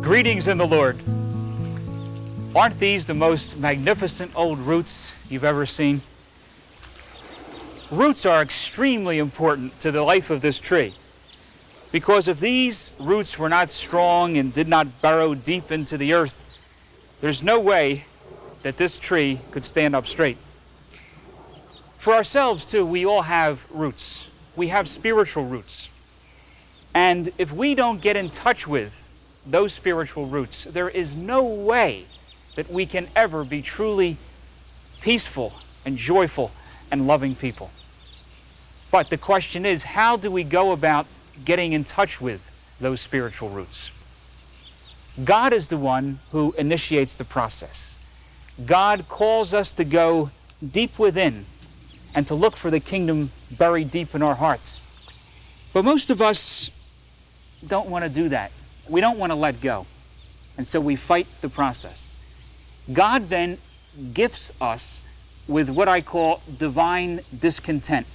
Greetings in the Lord. Aren't these the most magnificent old roots you've ever seen? Roots are extremely important to the life of this tree, because if these roots were not strong and did not burrow deep into the earth, there's no way that this tree could stand up straight. For ourselves too, we all have roots. We have spiritual roots. And if we don't get in touch with those spiritual roots, there is no way that we can ever be truly peaceful and joyful and loving people. But the question is, how do we go about getting in touch with those spiritual roots? God is the one who initiates the process. God calls us to go deep within and to look for the kingdom buried deep in our hearts. But most of us don't want to do that. We don't want to let go. And so we fight the process. God then gifts us with what I call divine discontent.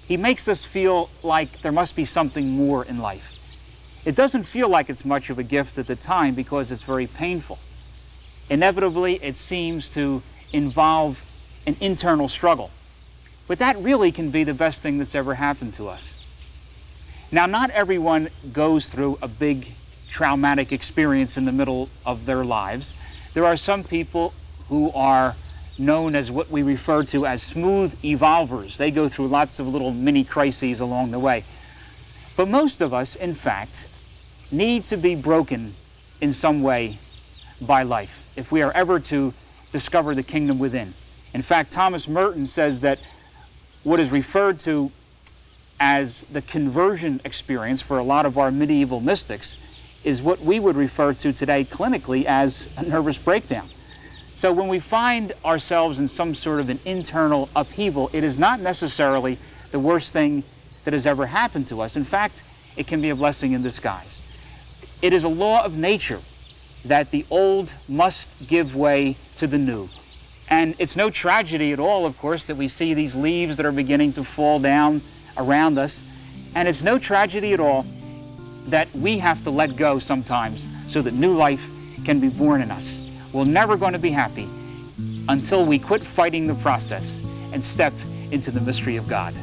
He makes us feel like there must be something more in life. It doesn't feel like it's much of a gift at the time because it's very painful. Inevitably, it seems to involve an internal struggle. But that really can be the best thing that's ever happened to us. Now, not everyone goes through a big traumatic experience in the middle of their lives. There are some people who are known as what we refer to as smooth evolvers. They go through lots of little mini crises along the way. But most of us, in fact, need to be broken in some way by life if we are ever to discover the kingdom within. In fact, Thomas Merton says that what is referred to as the conversion experience for a lot of our medieval mystics is what we would refer to today clinically as a nervous breakdown. So when we find ourselves in some sort of an internal upheaval, it is not necessarily the worst thing that has ever happened to us. In fact, it can be a blessing in disguise. It is a law of nature that the old must give way to the new. And it's no tragedy at all, of course, that we see these leaves that are beginning to fall down around us. And it's no tragedy at all that we have to let go sometimes so that new life can be born in us. We're never going to be happy until we quit fighting the process and step into the mystery of God.